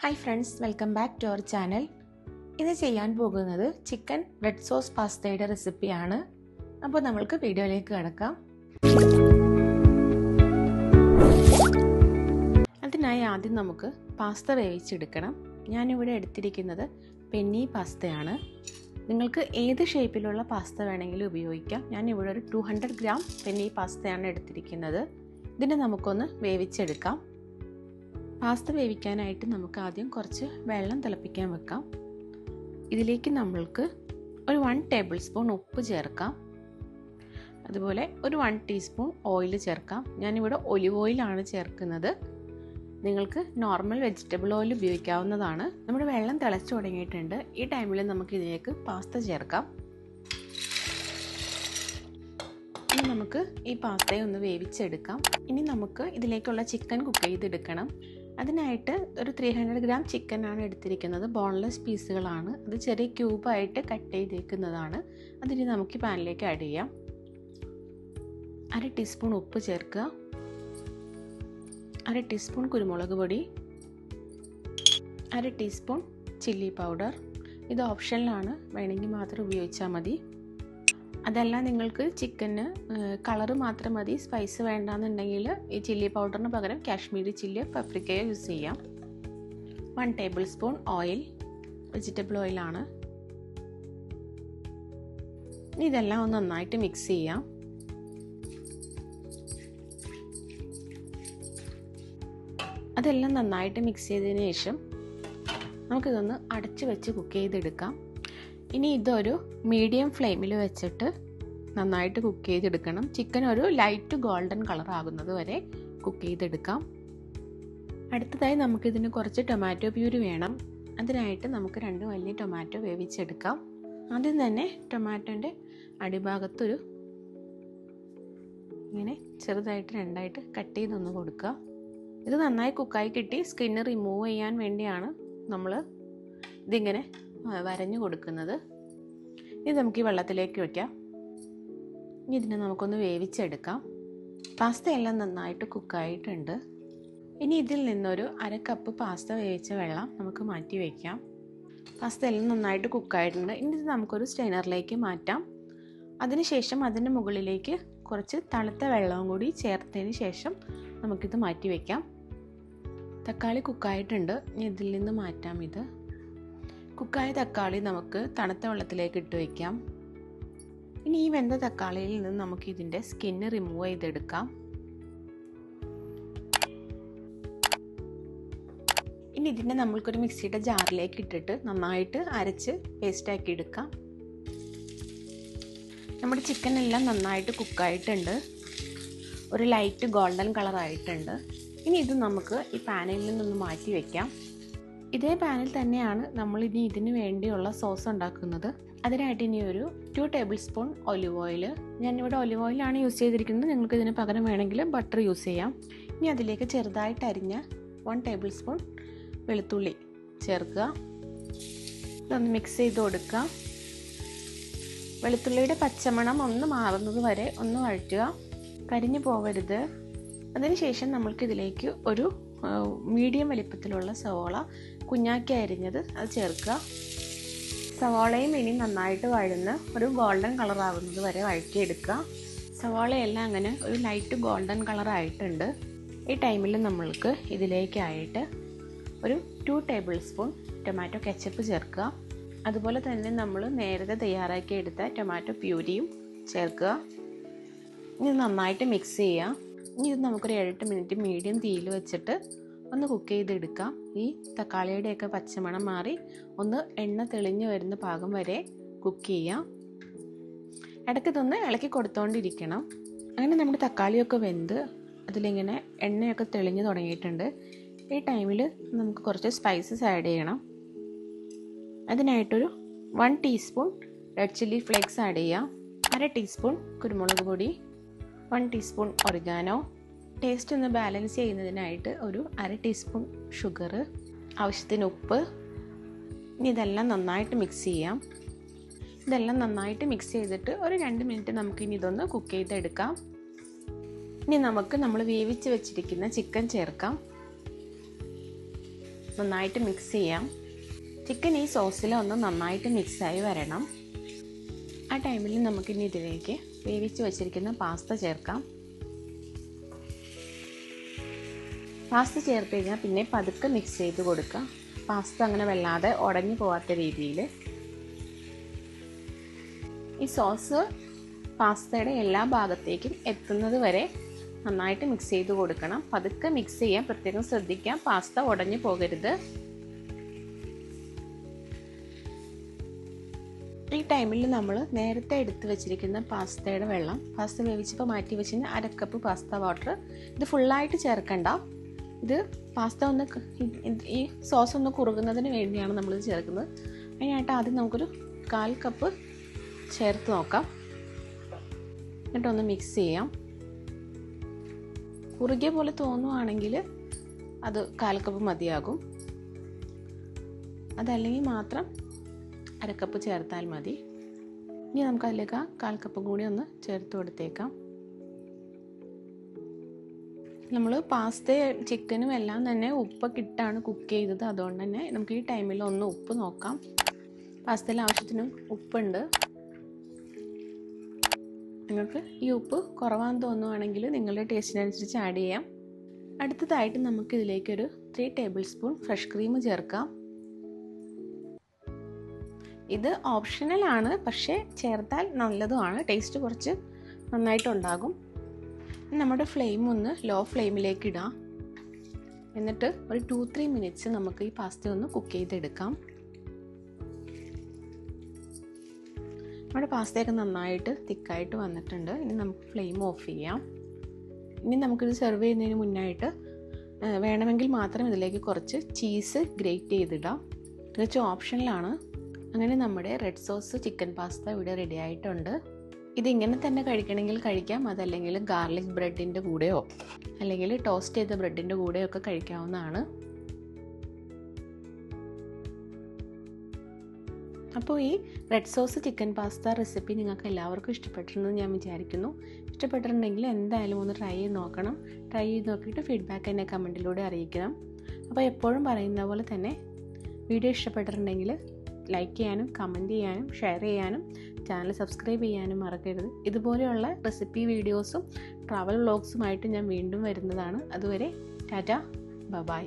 Hi friends, welcome back to our channel. ഇന്ന് ചെയ്യാൻ പോകുന്നത് ചിക്കൻ റെഡ് സോസ് പാസ്തയുടെ റെസിപ്പിയാണ്. അപ്പോൾ നമ്മൾക്ക് വീഡിയോയിലേക്ക് കടക്കാം. അതിനായി ആദ്യം നമുക്ക് പാസ്ത വേവിച്ചെടുക്കണം. ഞാനിവിടെ എടുത്തിരിക്കുന്നത് പെന്നി പാസ്തയാണ്. നിങ്ങൾക്ക് ഏത് ഷേപ്പിലുള്ള പാസ്ത വേണമെങ്കിലും ഉപയോഗിക്കാം. ഞാനിവിടെ ഒരു 200 ഗ്രാം പെന്നി പാസ്തയാണ് എടുത്തിരിക്കുന്നത്. ഇതിനെ നമുക്കൊന്ന് വേവിച്ചെടുക്കാം. പാസ്ത വേവിക്കാനായിട്ട് നമുക്ക് ആദ്യം കുറച്ച് വെള്ളം തിളപ്പിക്കാൻ വെക്കാം. ഇതിലേക്ക് നമ്മൾക്ക് ഒരു 1 ടേബിൾ സ്പൂൺ ഉപ്പ് ചേർക്കാം. അതുപോലെ ഒരു 1 ടീസ്പൂൺ ഓയിൽ ചേർക്കാം. ഞാനിവിടെ ഒലിവ് ഓയിലാണ് ചേർക്കുന്നത്. നിങ്ങൾക്ക് നോർമൽ വെജിറ്റബിൾ ഓയിൽ ഉപയോഗിക്കാവുന്നതാണ്. നമ്മുടെ വെള്ളം തിളച്ചു തുടങ്ങിയിട്ടുണ്ട്. ഈ ടൈമിൽ നമുക്ക് ഇതിലേക്ക് പാസ്ത ചേർക്കാം. ഇനി നമുക്ക് ഈ പാസ്തയെ ഒന്ന് വേവിച്ചെടുക്കാം. ഇനി നമുക്ക് ഇതിലേക്കുള്ള ചിക്കൻ കുക്ക് ചെയ്തെടുക്കണം. അതിനായിട്ട് ഒരു 300 ഗ്രാം ചിക്കനാണ് എടുത്തിരിക്കുന്നത്. ബോൺലെസ് പീസുകളാണ്. അത് ചെറിയ ക്യൂബായിട്ട് കട്ട് ചെയ്തേക്കുന്നതാണ്. അതിന് നമുക്ക് പാനിലേക്ക് ആഡ് ചെയ്യാം. 1 ടീസ്പൂൺ ഉപ്പ് ചേർക്കുക. 1 ടീസ്പൂൺ കുരുമുളക് പൊടി, 1 ടീസ്പൂൺ ചില്ലി പൗഡർ. ഇത് ഓപ്ഷനിലാണ്, വേണമെങ്കിൽ മാത്രം ഉപയോഗിച്ചാൽ മതി. അതല്ല നിങ്ങൾക്ക് ചിക്കന് കളറ് മാത്രം മതി, സ്പൈസ് വേണ്ടാന്നുണ്ടെങ്കിൽ ഈ ചില്ലി പൗഡറിന് പകരം കാശ്മീരി ചില്ലി പപ്രിക്കയോ യൂസ് ചെയ്യാം. 1 ടേബിൾ സ്പൂൺ ഓയിൽ, വെജിറ്റബിൾ ഓയിലാണ്. ഇതെല്ലാം ഒന്ന് നന്നായിട്ട് മിക്സ് ചെയ്യാം. അതെല്ലാം നന്നായിട്ട് മിക്സ് ചെയ്തതിന് ശേഷം നമുക്കിതൊന്ന് അടച്ചു വെച്ച് കുക്ക് ചെയ്തെടുക്കാം. ഇനി ഇതൊരു മീഡിയം ഫ്ലെയിമിൽ വെച്ചിട്ട് നന്നായിട്ട് കുക്ക് ചെയ്തെടുക്കണം. ചിക്കൻ ഒരു ലൈറ്റ് ഗോൾഡൻ കളർ ആകുന്നത് വരെ കുക്ക് ചെയ്തെടുക്കാം. അടുത്തതായി നമുക്കിതിന് കുറച്ച് ടൊമാറ്റോ പ്യൂരി വേണം. അതിനായിട്ട് നമുക്ക് 2 വലിയ ടൊമാറ്റോ വേവിച്ചെടുക്കാം. ആദ്യം തന്നെ ടൊമാറ്റോൻ്റെ അടിഭാഗത്തൊരു ഇങ്ങനെ ചെറുതായിട്ട് 2ആയിട്ട് കട്ട് ചെയ്തൊന്ന് കൊടുക്കുക. ഇത് നന്നായി കുക്കായി കിട്ടി സ്കിന്ന് റിമൂവ് ചെയ്യാൻ വേണ്ടിയാണ് നമ്മൾ ഇതിങ്ങനെ വരഞ്ഞു കൊടുക്കുന്നത്. ഇത് നമുക്ക് ഈ വെള്ളത്തിലേക്ക് വയ്ക്കാം. ഇനി ഇതിനെ നമുക്കൊന്ന് വേവിച്ചെടുക്കാം. പാസ്ത എല്ലാം നന്നായിട്ട് കുക്കായിട്ടുണ്ട്. ഇനി ഇതിൽ നിന്നൊരു 1/2 കപ്പ് പാസ്ത വേവിച്ച വെള്ളം നമുക്ക് മാറ്റി വയ്ക്കാം. പാസ്ത എല്ലാം നന്നായിട്ട് കുക്കായിട്ടുണ്ട്. ഇനി ഇത് നമുക്കൊരു സ്റ്റെയിനറിലേക്ക് മാറ്റാം. അതിനുശേഷം അതിൻ്റെ മുകളിലേക്ക് കുറച്ച് തണുത്ത വെള്ളവും കൂടി ചേർത്തതിന് ശേഷം നമുക്കിത് മാറ്റി വയ്ക്കാം. തക്കാളി കുക്കായിട്ടുണ്ട്. ഇനി ഇതിൽ നിന്ന് മാറ്റാം. ഇത് കുക്കായ തക്കാളി നമുക്ക് തണുത്ത വെള്ളത്തിലേക്ക് ഇട്ട് വയ്ക്കാം. ഇനി ഈ വെന്ത തക്കാളിയിൽ നിന്ന് നമുക്ക് ഇതിൻ്റെ സ്കിന്ന് റിമൂവ് ചെയ്തെടുക്കാം. ഇനി ഇതിനെ നമ്മൾക്കൊരു മിക്സിയുടെ ജാറിലേക്ക് ഇട്ടിട്ട് നന്നായിട്ട് അരച്ച് പേസ്റ്റാക്കി എടുക്കാം. നമ്മുടെ ചിക്കൻ എല്ലാം നന്നായിട്ട് കുക്കായിട്ടുണ്ട്. ഒരു ലൈറ്റ് ഗോൾഡൻ കളർ ആയിട്ടുണ്ട്. ഇനി ഇത് നമുക്ക് ഈ പാനിൽ നിന്നൊന്ന് മാറ്റി വയ്ക്കാം. ഇതേ പാനിൽ തന്നെയാണ് നമ്മൾ ഇനി ഇതിന് വേണ്ടിയുള്ള സോസ് ഉണ്ടാക്കുന്നത്. അതിനായിട്ട് ഇനി ഒരു 2 ടേബിൾ സ്പൂൺ ഒലിവ് ഓയിൽ. ഞാനിവിടെ ഒലിവ് ഓയിലാണ് യൂസ് ചെയ്തിരിക്കുന്നത്. നിങ്ങൾക്ക് ഇതിന് പകരം വേണമെങ്കിൽ ബട്ടർ യൂസ് ചെയ്യാം. ഇനി അതിലേക്ക് ചെറുതായിട്ട് അരിഞ്ഞ 1 ടേബിൾ സ്പൂൺ വെളുത്തുള്ളി ചേർക്കുക. ഇതൊന്ന് മിക്സ് ചെയ്ത് കൊടുക്കുക. വെളുത്തുള്ളിയുടെ പച്ചമണം ഒന്ന് മാറുന്നത് വരെ ഒന്ന് വഴറ്റുക. കരിഞ്ഞു പോവരുത്. അതിനുശേഷം നമ്മൾക്കിതിലേക്ക് ഒരു മീഡിയം വലിപ്പത്തിലുള്ള സവോള കുഞ്ഞാക്കി അരിഞ്ഞത് അത് ചേർക്കുക. സവോളയും ഇനി നന്നായിട്ട് വഴന്ന് ഒരു ഗോൾഡൻ കളർ ആകുന്നത് വരെ വഴറ്റിയെടുക്കുക. സവോളയെല്ലാം അങ്ങനെ ഒരു ലൈറ്റ് ഗോൾഡൻ കളർ ആയിട്ടുണ്ട്. ഈ ടൈമിൽ നമ്മൾക്ക് ഇതിലേക്കായിട്ട് ഒരു 2 ടേബിൾ സ്പൂൺ ടൊമാറ്റോ കെച്ചപ്പ് ചേർക്കുക. അതുപോലെ തന്നെ നമ്മൾ നേരത്തെ തയ്യാറാക്കി എടുത്ത ടൊമാറ്റോ പ്യൂരിയും ചേർക്കുക. ഇനി നന്നായിട്ട് മിക്സ് ചെയ്യുക. ഇനി ഇത് നമുക്കൊരു 7-8 മിനിറ്റ് മീഡിയം തീയിൽ വെച്ചിട്ട് ഒന്ന് കുക്ക് ചെയ്തെടുക്കാം. ഈ തക്കാളിയുടെയൊക്കെ പച്ചമണം മാറി ഒന്ന് എണ്ണ തെളിഞ്ഞു വരുന്ന പാകം വരെ കുക്ക് ചെയ്യാം. ഇടയ്ക്ക് ഇതൊന്ന് ഇളക്കി കൊടുത്തോണ്ടിരിക്കണം. അങ്ങനെ നമ്മുടെ തക്കാളിയൊക്കെ വെന്ത് അതിലിങ്ങനെ എണ്ണയൊക്കെ തെളിഞ്ഞു തുടങ്ങിയിട്ടുണ്ട്. ഈ ടൈമിൽ നമുക്ക് കുറച്ച് സ്പൈസസ് ആഡ് ചെയ്യണം. അതിനായിട്ടൊരു 1 teaspoon red chilli flakes add ചെയ്യാം. 1/2 ടീസ്പൂൺ കുരുമുളക് പൊടി, 1 ടീസ്പൂൺ ഒറിഗാനോ. ടേസ്റ്റ് ഒന്ന് ബാലൻസ് ചെയ്യുന്നതിനായിട്ട് ഒരു 1/2 ടീസ്പൂൺ ഷുഗർ, ആവശ്യത്തിന് ഉപ്പ്. ഇനി ഇതെല്ലാം നന്നായിട്ട് മിക്സ് ചെയ്യാം. ഇതെല്ലാം നന്നായിട്ട് മിക്സ് ചെയ്തിട്ട് ഒരു 2 മിനിറ്റ് നമുക്കിനി ഇതൊന്ന് കുക്ക് ചെയ്തെടുക്കാം. ഇനി നമുക്ക് നമ്മൾ വേവിച്ച് വെച്ചിരിക്കുന്ന ചിക്കൻ ചേർക്കാം. നന്നായിട്ട് മിക്സ് ചെയ്യാം. ചിക്കൻ ഈ സോസിൽ ഒന്ന് നന്നായിട്ട് മിക്സായി വരണം. ആ ടൈമിൽ നമുക്കിനി ഇതിലേക്ക് വേവിച്ച് വച്ചിരിക്കുന്ന പാസ്ത ചേർക്കാം. പാസ്ത ചേർത്ത് കഴിഞ്ഞാൽ പിന്നെ പതുക്കെ മിക്സ് ചെയ്ത് കൊടുക്കുക. പാസ്ത അങ്ങനെ വല്ലാതെ ഉടഞ്ഞു പോകാത്ത രീതിയിൽ. ഈ സോസ് പാസ്തയുടെ എല്ലാ ഭാഗത്തേക്കും എത്തുന്നത് വരെ നന്നായിട്ട് മിക്സ് ചെയ്ത് കൊടുക്കണം. പതുക്കെ മിക്സ് ചെയ്യാൻ പ്രത്യേകം ശ്രദ്ധിക്കാം, പാസ്ത ഉടഞ്ഞു പോകരുത്. ഈ ടൈമിൽ നമ്മൾ നേരത്തെ എടുത്ത് വെച്ചിരിക്കുന്ന പാസ്തയുടെ വെള്ളം, പാസ്ത വേവിച്ചപ്പോൾ മാറ്റി വെച്ചിന് 1/2 കപ്പ് പാസ്ത വാട്ടർ, ഇത് ഫുള്ളായിട്ട് ചേർക്കണ്ട. ഇത് പാസ്ത ഒന്ന് ഈ സോസ് ഒന്ന് കുറുകുന്നതിന് വേണ്ടിയാണ് നമ്മളിത് ചേർക്കുന്നത്. അതിനായിട്ട് ആദ്യം നമുക്കൊരു 1/4 കപ്പ് ചേർത്ത് നോക്കാം. എന്നിട്ടൊന്ന് മിക്സ് ചെയ്യാം. കുറുകിയ പോലെ തോന്നുവാണെങ്കിൽ അത് 1/4 കപ്പ് മതിയാകും. അതല്ലെങ്കിൽ മാത്രം 1/2 കപ്പ് ചേർത്താൽ മതി. ഇനി നമുക്ക് അതിലേക്ക് 1/4 കപ്പ് കൂടി ഒന്ന് ചേർത്ത് കൊടുത്തേക്കാം. നമ്മൾ പാസ്തയും ചിക്കനും എല്ലാം തന്നെ ഉപ്പൊക്കെ ഇട്ടാണ് കുക്ക് ചെയ്തത്. അതുകൊണ്ട് തന്നെ നമുക്ക് ഈ ടൈമിൽ ഒന്ന് ഉപ്പ് നോക്കാം. പാസ്തയിൽ ആവശ്യത്തിനും ഉപ്പുണ്ട്. നിങ്ങൾക്ക് ഈ ഉപ്പ് കുറവാന്ന് തോന്നുവാണെങ്കിൽ നിങ്ങളുടെ ടേസ്റ്റിനനുസരിച്ച് ആഡ് ചെയ്യാം. അടുത്തതായിട്ട് നമുക്ക് ഇതിലേക്കൊരു 3 ടേബിൾ സ്പൂൺ ഫ്രഷ് ക്രീം ചേർക്കാം. ഇത് ഓപ്ഷണലാണ്, പക്ഷേ ചേർത്താൽ നല്ലതുമാണ്. ടേസ്റ്റ് കുറച്ച് നന്നായിട്ടുണ്ടാകും. നമ്മുടെ ഫ്ലെയിം ഒന്ന് ലോ ഫ്ലെയിമിലേക്ക് ഇടാം. എന്നിട്ട് ഒരു 2-3 മിനിറ്റ്സ് നമുക്ക് ഈ പാസ്ത ഒന്ന് കുക്ക് ചെയ്തെടുക്കാം. നമ്മുടെ പാസ്തയൊക്കെ നന്നായിട്ട് തിക്കായിട്ട് വന്നിട്ടുണ്ട്. ഇനി നമുക്ക് ഫ്ലെയിം ഓഫ് ചെയ്യാം. ഇനി നമുക്കിത് സെർവ് ചെയ്യുന്നതിന് മുന്നായിട്ട് വേണമെങ്കിൽ മാത്രം ഇതിലേക്ക് കുറച്ച് ചീസ് ഗ്രേറ്റ് ചെയ്തിടാം. തികച്ചും ഓപ്ഷനിലാണ്. അങ്ങനെ നമ്മുടെ റെഡ് സോസ് ചിക്കൻ പാസ്ത ഇവിടെ റെഡി ആയിട്ടുണ്ട്. ഇതിങ്ങനെ തന്നെ കഴിക്കണമെങ്കിൽ കഴിക്കാം. അതല്ലെങ്കിൽ ഗാർലിക് ബ്രെഡിൻ്റെ കൂടെയോ അല്ലെങ്കിൽ ടോസ്റ്റ് ചെയ്ത ബ്രെഡിൻ്റെ കൂടെയോ ഒക്കെ കഴിക്കാവുന്നതാണ്. അപ്പോൾ ഈ red sauce chicken pasta recipe നിങ്ങൾക്ക് എല്ലാവർക്കും ഇഷ്ടപ്പെട്ടിട്ടുണ്ടെന്ന് ഞാൻ വിചാരിക്കുന്നു. ഇഷ്ടപ്പെട്ടിട്ടുണ്ടെങ്കിൽ എന്തായാലും ഒന്ന് ട്രൈ ചെയ്ത് നോക്കണം. ട്രൈ ചെയ്ത് നോക്കിയിട്ട് ഫീഡ്ബാക്ക് എന്നെ കമൻറ്റിലൂടെ അറിയിക്കണം. അപ്പോൾ എപ്പോഴും പറയുന്ന പോലെ തന്നെ വീഡിയോ ഇഷ്ടപ്പെട്ടിട്ടുണ്ടെങ്കിൽ ലൈക്ക് ചെയ്യാനും കമൻറ്റ് ചെയ്യാനും ഷെയർ ചെയ്യാനും ചാനൽ സബ്സ്ക്രൈബ് ചെയ്യാനും മറക്കരുത്. ഇതുപോലെയുള്ള റെസിപ്പി വീഡിയോസും ട്രാവൽ വ്ളോഗ്സുമായിട്ട് ഞാൻ വീണ്ടും വരുന്നതാണ്. അതുവരെ ടാറ്റ, ബൈ.